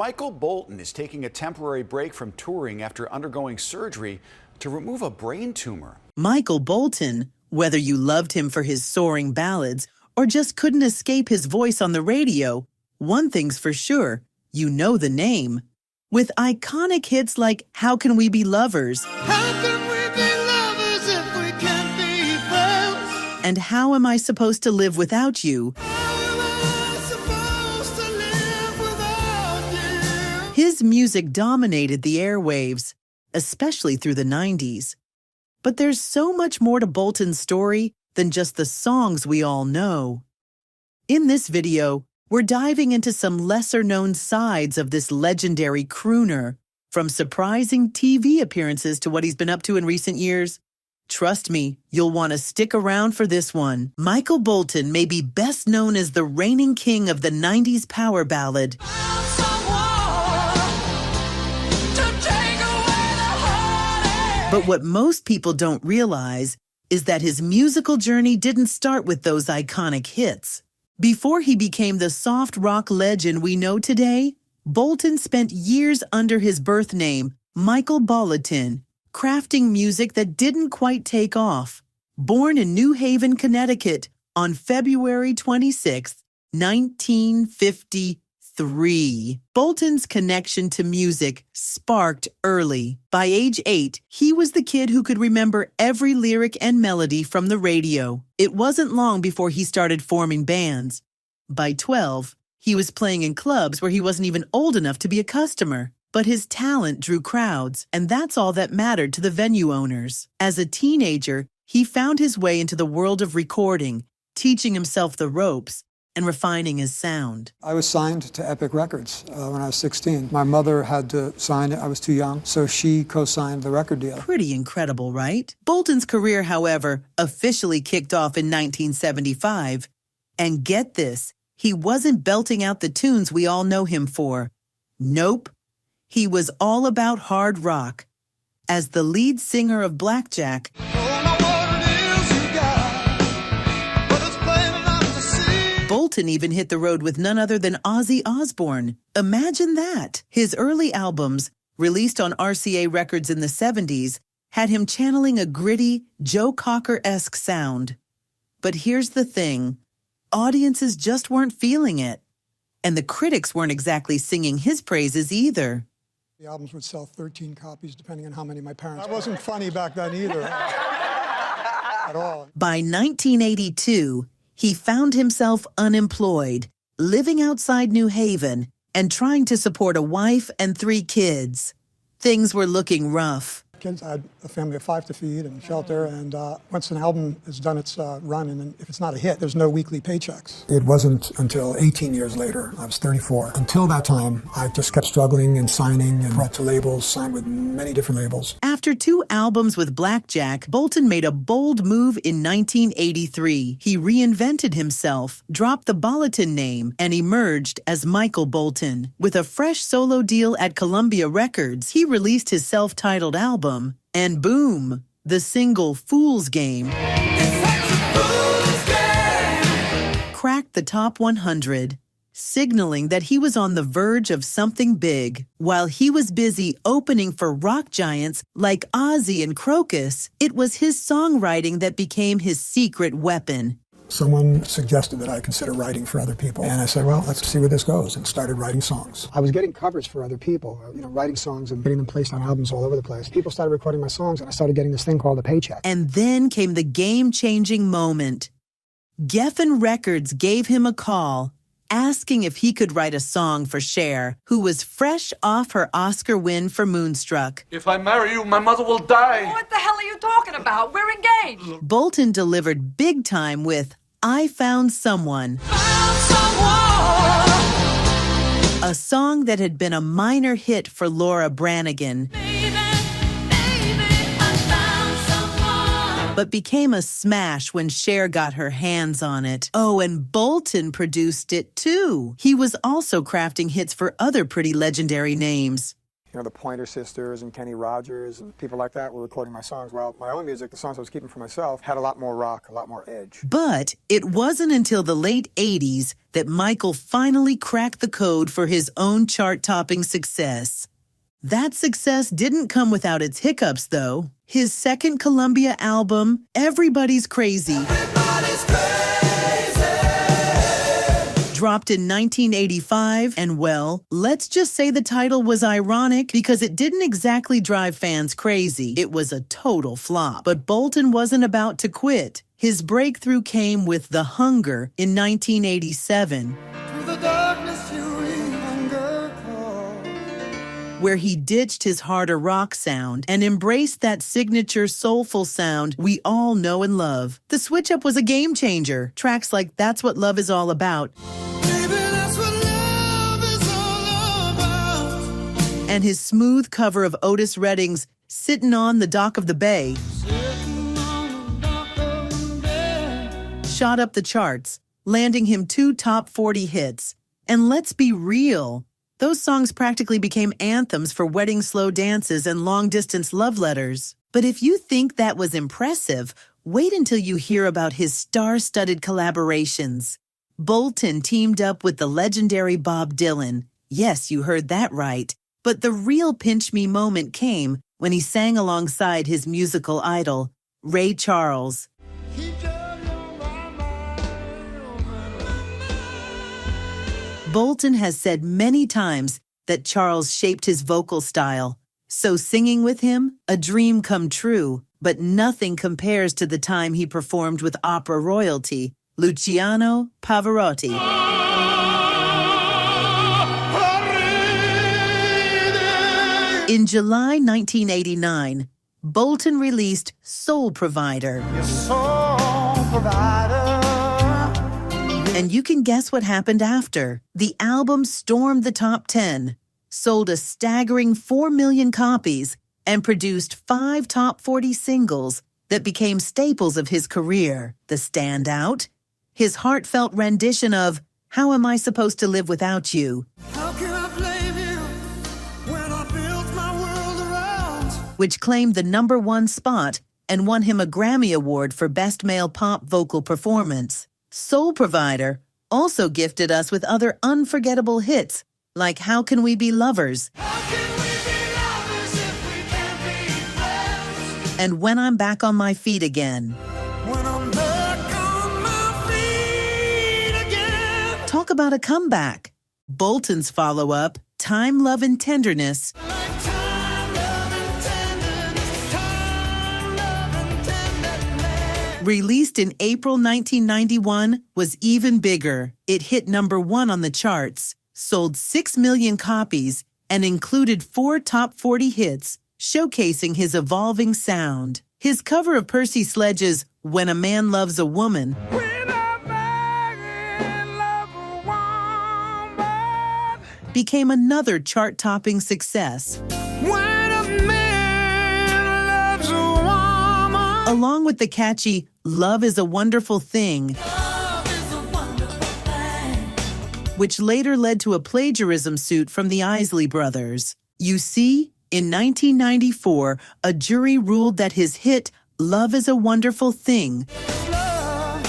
Michael Bolton is taking a temporary break from touring after undergoing surgery to remove a brain tumor. Michael Bolton, whether you loved him for his soaring ballads or just couldn't escape his voice on the radio, one thing's for sure, you know the name. With iconic hits like How Can We Be Lovers? How can we be lovers if we can't be friends? And How Am I Supposed to Live Without You? His music dominated the airwaves, especially through the 90s. But there's so much more to Bolton's story than just the songs we all know. In this video, we're diving into some lesser-known sides of this legendary crooner, from surprising TV appearances to what he's been up to in recent years. Trust me, you'll want to stick around for this one. Michael Bolton may be best known as the reigning king of the 90s power ballad. But what most people don't realize is that his musical journey didn't start with those iconic hits. Before he became the soft rock legend we know today, Bolton spent years under his birth name, Michael Bolton, crafting music that didn't quite take off. Born in New Haven, Connecticut on February 26, 1953, Bolton's connection to music sparked early. By age 8, he was the kid who could remember every lyric and melody from the radio. It wasn't long before he started forming bands. By 12, he was playing in clubs where he wasn't even old enough to be a customer. But his talent drew crowds, and that's all that mattered to the venue owners. As a teenager, he found his way into the world of recording, teaching himself the ropes, and refining his sound. I was signed to Epic Records when I was 16. My mother had to sign it. I was too young, so she co-signed the record deal. Pretty incredible, right? Bolton's career, however, officially kicked off in 1975. And get this, he wasn't belting out the tunes we all know him for. Nope. He was all about hard rock. As the lead singer of Blackjack, Bolton even hit the road with none other than Ozzy Osbourne. Imagine that! His early albums, released on RCA Records in the 70s, had him channeling a gritty, Joe Cocker-esque sound. But here's the thing. Audiences just weren't feeling it. And the critics weren't exactly singing his praises either. The albums would sell 13 copies, depending on how many my parents... I wasn't funny back then either. At all. By 1982, he found himself unemployed, living outside New Haven, and trying to support a wife and 3 kids. Things were looking rough. Kids, I had a family of 5 to feed and shelter, and once an album has done its run, and if it's not a hit, there's no weekly paychecks. It wasn't until 18 years later, I was 34. Until that time, I just kept struggling and signing and brought to labels, signed with many different labels. After 2 albums with Blackjack, Bolton made a bold move in 1983. He reinvented himself, dropped the Bolton name, and emerged as Michael Bolton. With a fresh solo deal at Columbia Records, he released his self-titled album, and boom, the single Fool's Game cracked the top 100, signaling that he was on the verge of something big. While he was busy opening for rock giants like Ozzy and Crocus, it was his songwriting that became his secret weapon. Someone suggested that I consider writing for other people. And I said, well, let's see where this goes, and started writing songs. I was getting covers for other people, writing songs and getting them placed on albums all over the place. People started recording my songs, and I started getting this thing called a paycheck. And then came the game-changing moment. Geffen Records gave him a call, asking if he could write a song for Cher, who was fresh off her Oscar win for Moonstruck. If I marry you, my mother will die. What the hell are you talking about? We're engaged. Bolton delivered big time with I Found Someone. A song that had been a minor hit for Laura Branigan, but became a smash when Cher got her hands on it. Oh, and Bolton produced it too. He was also crafting hits for other pretty legendary names. You know, the Pointer Sisters and Kenny Rogers and people like that were recording my songs. While my own music, the songs I was keeping for myself, had a lot more rock, a lot more edge. But it wasn't until the late 80s that Michael finally cracked the code for his own chart-topping success. That success didn't come without its hiccups, though. His second Columbia album, Everybody's Crazy, dropped in 1985, and well, let's just say the title was ironic because it didn't exactly drive fans crazy. It was a total flop. But Bolton wasn't about to quit. His breakthrough came with The Hunger in 1987. Through the darkness you hunger call. Where he ditched his harder rock sound and embraced that signature soulful sound we all know and love. The switch-up was a game changer. Tracks like That's What Love Is All About, Baby, that's what love is all about. and his smooth cover of Otis Redding's Sittin' on the Dock of the Bay Sitting on the dock of the bay. shot up the charts, landing him 2 top 40 hits. And let's be real, those songs practically became anthems for wedding slow dances and long-distance love letters. But if you think that was impressive, wait until you hear about his star-studded collaborations. Bolton teamed up with the legendary Bob Dylan. Yes, you heard that right. But the real pinch me moment came when he sang alongside his musical idol, Ray Charles. Keep your love on my mind. Bolton has said many times that Charles shaped his vocal style. So singing with him, a dream come true. But nothing compares to the time he performed with opera royalty, Luciano Pavarotti. In July 1989, Bolton released Soul Provider. Soul provider. And you can guess what happened after. The album stormed the top 10, sold a staggering 4 million copies, and produced 5 top 40 singles that became staples of his career. The standout? His heartfelt rendition of How Am I Supposed to Live Without You, How can I blame you when I built my world around? which claimed the #1 spot and won him a Grammy Award for Best Male Pop Vocal Performance. Soul Provider also gifted us with other unforgettable hits like How Can We Be Lovers How can we be lovers if we can't be friends? and When I'm Back on My Feet Again. When I'm back on my feet again. Talk about a comeback. Bolton's follow-up, Time, Love, and Tenderness, Like time, love, and tenderness. Time, love, and tenderness. released in April 1991, was even bigger. It hit #1 on the charts, sold 6 million copies, and included 4 top 40 hits, showcasing his evolving sound. His cover of Percy Sledge's When a Man Loves a Woman When I'm back in love with woman. became another chart-topping success, When a man loves a woman. along with the catchy Love is a Wonderful Thing, Love is a wonderful thing. which later led to a plagiarism suit from the Isley Brothers. You see, in 1994, a jury ruled that his hit Love is a Wonderful Thing Love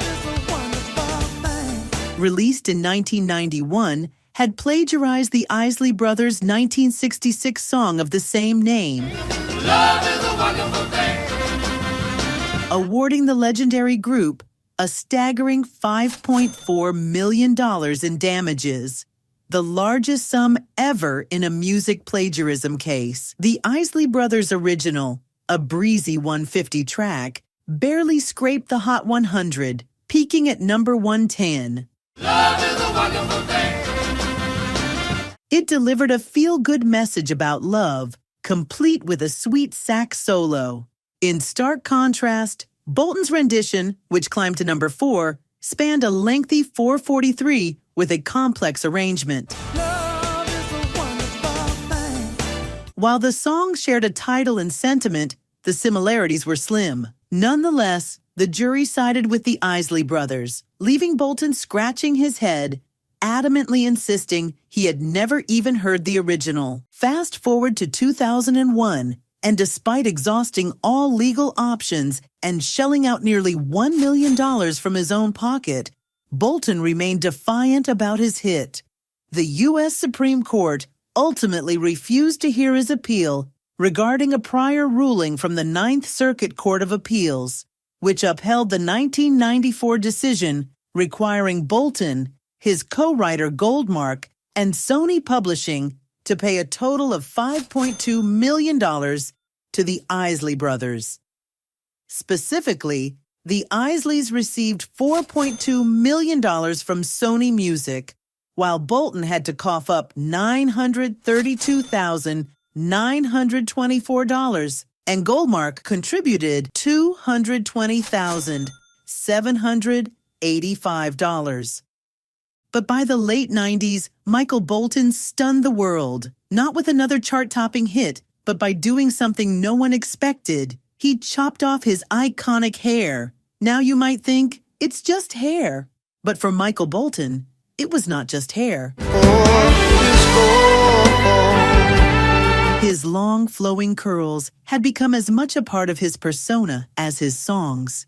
is a wonderful thing. released in 1991, had plagiarized the Isley Brothers' 1966 song of the same name, Love is a wonderful thing. awarding the legendary group a staggering $5.4 million in damages, the largest sum ever in a music plagiarism case. The Isley Brothers' original, a breezy 150 track, barely scraped the Hot 100, peaking at #110. Love is a wonderful thing. It delivered a feel-good message about love, complete with a sweet sax solo. In stark contrast, Bolton's rendition, which climbed to #4, spanned a lengthy 4:43 with a complex arrangement. Love is a wonderful thing. While the song shared a title and sentiment, the similarities were slim. Nonetheless, the jury sided with the Isley Brothers, leaving Bolton scratching his head, adamantly insisting he had never even heard the original. Fast forward to 2001, and despite exhausting all legal options and shelling out nearly $1 million from his own pocket, Bolton remained defiant about his hit. The U.S. Supreme Court ultimately refused to hear his appeal regarding a prior ruling from the Ninth Circuit Court of Appeals, which upheld the 1994 decision requiring Bolton, his co-writer Goldmark, and Sony Publishing to pay a total of $5.2 million to the Isley Brothers. Specifically, the Isleys received $4.2 million from Sony Music, while Bolton had to cough up $932,924, and Goldmark contributed $220,785. But by the late 90s, Michael Bolton stunned the world, not with another chart-topping hit, but by doing something no one expected. He chopped off his iconic hair. Now you might think, it's just hair. But for Michael Bolton, it was not just hair. His long, flowing curls had become as much a part of his persona as his songs.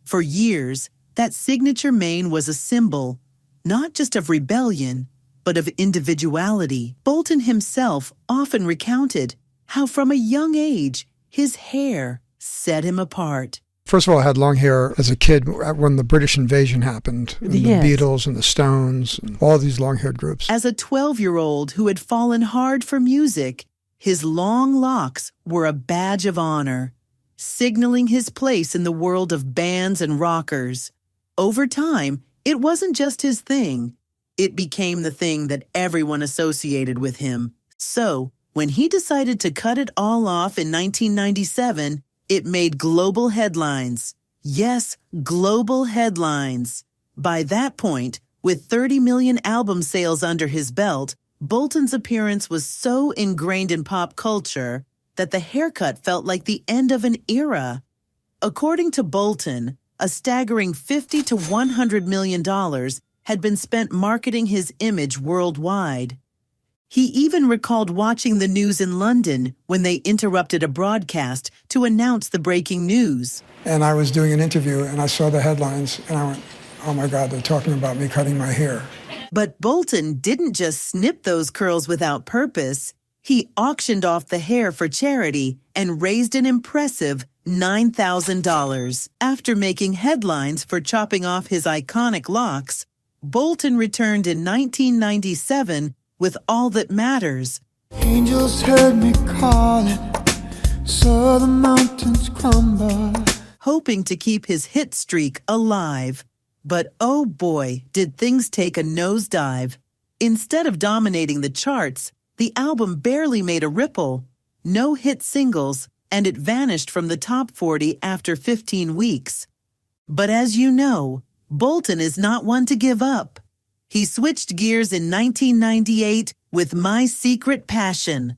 For years, that signature mane was a symbol, not just of rebellion, but of individuality. Bolton himself often recounted how from a young age, his hair set him apart. First of all, I had long hair as a kid when the British invasion happened, and Yes. the Beatles and the Stones, and all these long-haired groups. As a 12-year-old who had fallen hard for music, his long locks were a badge of honor, signaling his place in the world of bands and rockers. Over time, it wasn't just his thing. It became the thing that everyone associated with him. So, when he decided to cut it all off in 1997, it made global headlines. Yes, global headlines. By that point, with 30 million album sales under his belt, Bolton's appearance was so ingrained in pop culture that the haircut felt like the end of an era. According to Bolton, a staggering $50 to $100 million had been spent marketing his image worldwide. He even recalled watching the news in London when they interrupted a broadcast to announce the breaking news. And I was doing an interview, and I saw the headlines, and I went, oh my God, they're talking about me cutting my hair. But Bolton didn't just snip those curls without purpose. He auctioned off the hair for charity and raised an impressive $9,000. After making headlines for chopping off his iconic locks, Bolton returned in 1997 with All That Matters. Angels heard me calling, saw the mountains crumble. Hoping to keep his hit streak alive. But oh boy, did things take a nosedive. Instead of dominating the charts, the album barely made a ripple. No hit singles, and it vanished from the top 40 after 15 weeks. But as you know, Bolton is not one to give up. He switched gears in 1998 with My Secret Passion.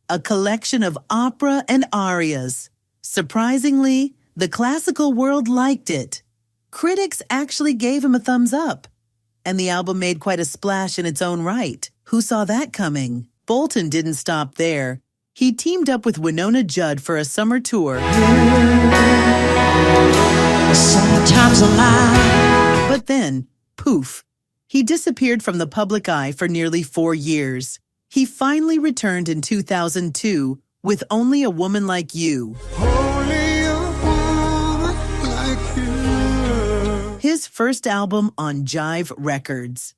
A collection of opera and arias. Surprisingly, the classical world liked it. Critics actually gave him a thumbs up. And the album made quite a splash in its own right. Who saw that coming? Bolton didn't stop there. He teamed up with Winona Judd for a summer tour. Sometimes a lie. But then, poof, he disappeared from the public eye for nearly 4 years. He finally returned in 2002 with Only a Woman Like You. Only a woman like you. His first album on Jive Records.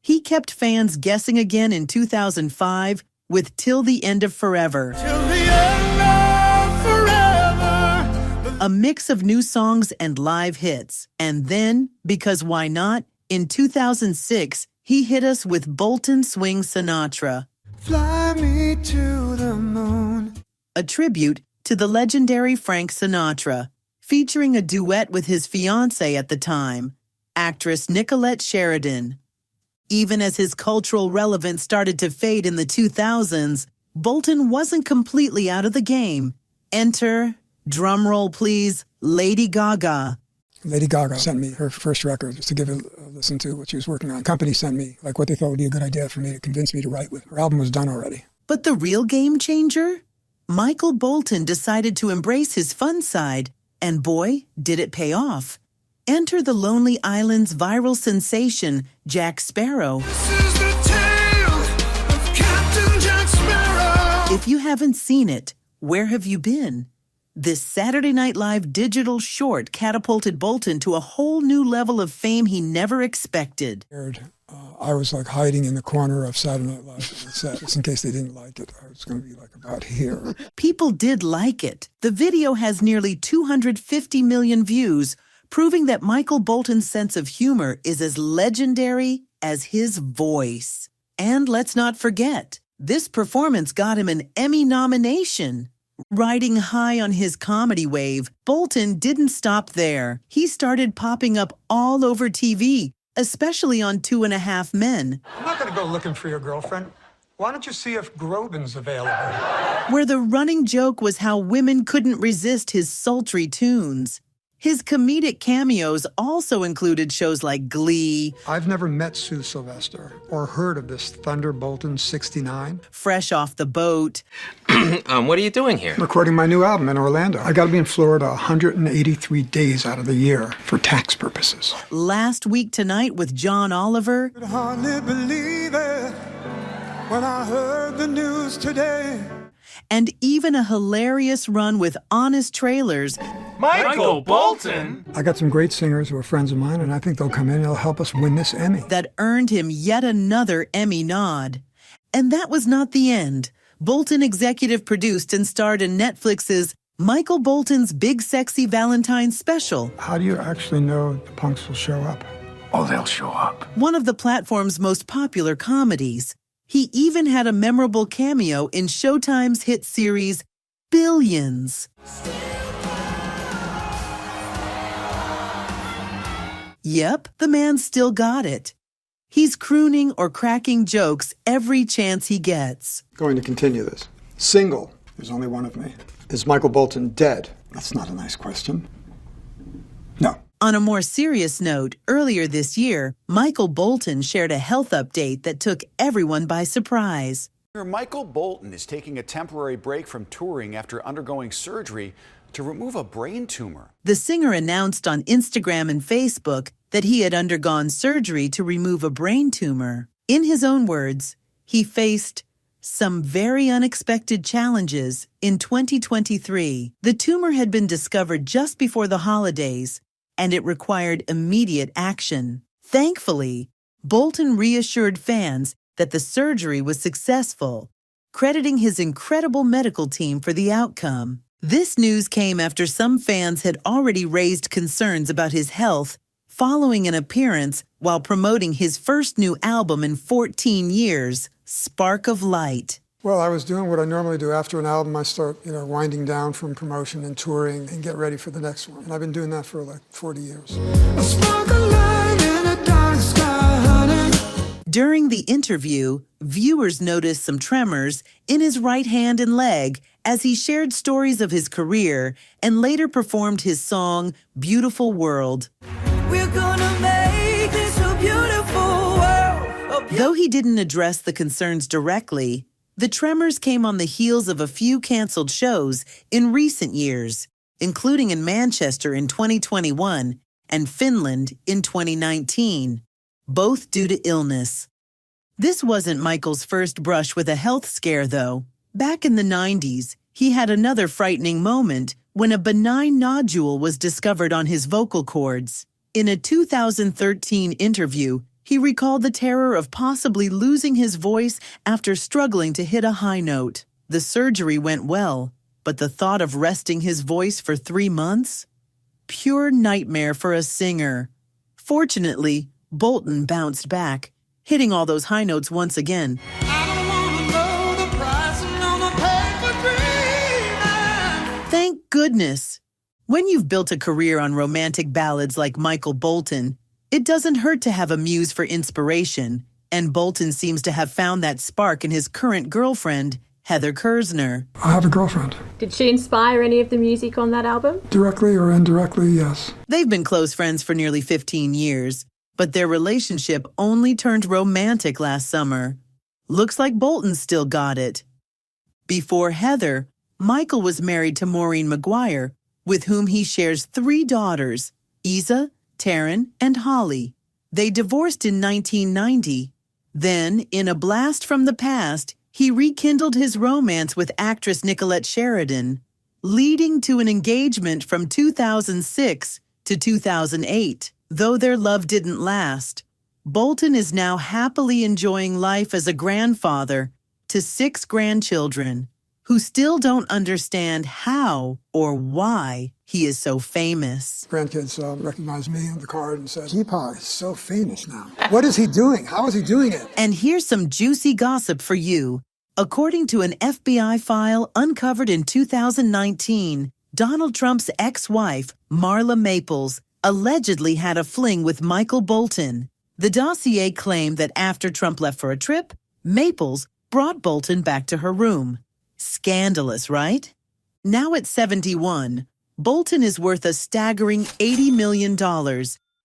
He kept fans guessing again in 2005 with Till the End of Forever. Till the end of forever. A mix of new songs and live hits. And then, because why not, in 2006, he hit us with Bolton Swing Sinatra. Fly me to the moon. A tribute to the legendary Frank Sinatra, featuring a duet with his fiancée at the time, actress Nicolette Sheridan. Even as his cultural relevance started to fade in the 2000s, Bolton wasn't completely out of the game. Enter Drum roll, please. Lady Gaga. Lady Gaga sent me her first record just to give it a listen to what she was working on. The company sent me like what they thought would be a good idea for me to convince me to write with. Her album was done already. But the real game changer? Michael Bolton decided to embrace his fun side, and boy, did it pay off. Enter the Lonely Island's viral sensation, Jack Sparrow. This is the tale of Captain Jack Sparrow. If you haven't seen it, where have you been? This Saturday Night Live digital short catapulted Bolton to a whole new level of fame he never expected. I was like hiding in the corner of Saturday Night Live set, just in case they didn't like it. I was going to be like about here. People did like it. The video has nearly 250 million views, proving that Michael Bolton's sense of humor is as legendary as his voice. And let's not forget, this performance got him an Emmy nomination. Riding high on his comedy wave, Bolton didn't stop there. He started popping up all over TV, especially on 2.5 Men, I'm not going to go looking for your girlfriend. Why don't you see if Groban's available? where the running joke was how women couldn't resist his sultry tunes. His comedic cameos also included shows like Glee, I've never met Sue Sylvester or heard of this Thunder Bolton 69. Fresh Off the Boat, What are you doing here? Recording my new album in Orlando. I got to be in Florida 183 days out of the year for tax purposes. Last Week Tonight with John Oliver, Could hardly believe it when I heard the news today. and even a hilarious run with Honest Trailers Michael Bolton? I got some great singers who are friends of mine, and I think they'll come in and they'll help us win this Emmy. that earned him yet another Emmy nod. And that was not the end. Bolton executive produced and starred in Netflix's Michael Bolton's Big Sexy Valentine Special, How do you actually know the punks will show up? Oh, they'll show up. one of the platform's most popular comedies. He even had a memorable cameo in Showtime's hit series Billions. Yep, the man still got it. He's crooning or cracking jokes every chance he gets. Going to continue this. Single, there's only one of me. Is Michael Bolton dead? That's not a nice question. No. On a more serious note, earlier this year, Michael Bolton shared a health update that took everyone by surprise. Michael Bolton is taking a temporary break from touring after undergoing surgery to remove a brain tumor. The singer announced on Instagram and Facebook that he had undergone surgery to remove a brain tumor. In his own words, he faced some very unexpected challenges in 2023. The tumor had been discovered just before the holidays, and it required immediate action. Thankfully, Bolton reassured fans that the surgery was successful, crediting his incredible medical team for the outcome. This news came after some fans had already raised concerns about his health following an appearance while promoting his first new album in 14 years, Spark of Light. Well, I was doing what I normally do after an album. I start, winding down from promotion and touring and get ready for the next one. And I've been doing that for like 40 years. A spark of light in a dark sky, honey. During the interview, viewers noticed some tremors in his right hand and leg as he shared stories of his career and later performed his song, Beautiful World. We're gonna make this a beautiful world. Though he didn't address the concerns directly, the tremors came on the heels of a few canceled shows in recent years, including in Manchester in 2021 and Finland in 2019, both due to illness. This wasn't Michael's first brush with a health scare, though. Back in the 90s, he had another frightening moment when a benign nodule was discovered on his vocal cords. In a 2013 interview, he recalled the terror of possibly losing his voice after struggling to hit a high note. The surgery went well, but the thought of resting his voice for 3 months? Pure nightmare for a singer. Fortunately, Bolton bounced back, hitting all those high notes once again. I don't wanna know the price I'm gonna pay for dreaming. Thank goodness. When you've built a career on romantic ballads like Michael Bolton, it doesn't hurt to have a muse for inspiration, and Bolton seems to have found that spark in his current girlfriend, Heather Kersner. I have a girlfriend. Did she inspire any of the music on that album? Directly or indirectly, yes. They've been close friends for nearly 15 years, but their relationship only turned romantic last summer. Looks like Bolton still got it. Before Heather, Michael was married to Maureen McGuire, with whom he shares 3 daughters, Isa, Taryn, and Holly. They divorced in 1990. Then, in a blast from the past, he rekindled his romance with actress Nicolette Sheridan, leading to an engagement from 2006 to 2008. Though their love didn't last, Bolton is now happily enjoying life as a grandfather to 6 grandchildren who still don't understand how or why he is so famous. Grandkids recognize me on the card and says, Deepak is so famous now. What is he doing? How is he doing it? And here's some juicy gossip for you. According to an FBI file uncovered in 2019, Donald Trump's ex-wife, Marla Maples, allegedly had a fling with Michael Bolton. The dossier claimed that after Trump left for a trip, Maples brought Bolton back to her room. Scandalous, right? Now at 71, Bolton is worth a staggering $80 million,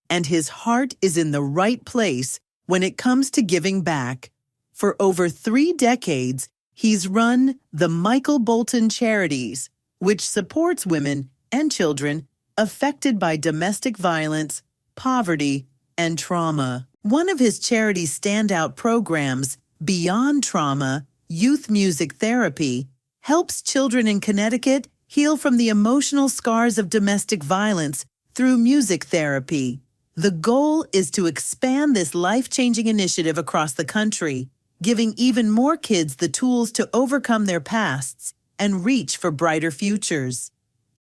and his heart is in the right place when it comes to giving back. For over 3 decades, he's run the Michael Bolton Charities, which supports women and children affected by domestic violence, poverty, and trauma. One of his charity's standout programs, Beyond Trauma, Youth Music Therapy, helps children in Connecticut heal from the emotional scars of domestic violence through music therapy. The goal is to expand this life-changing initiative across the country, giving even more kids the tools to overcome their pasts and reach for brighter futures.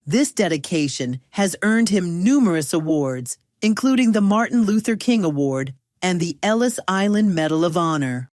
This dedication has earned him numerous awards, including the Martin Luther King Award and the Ellis Island Medal of Honor.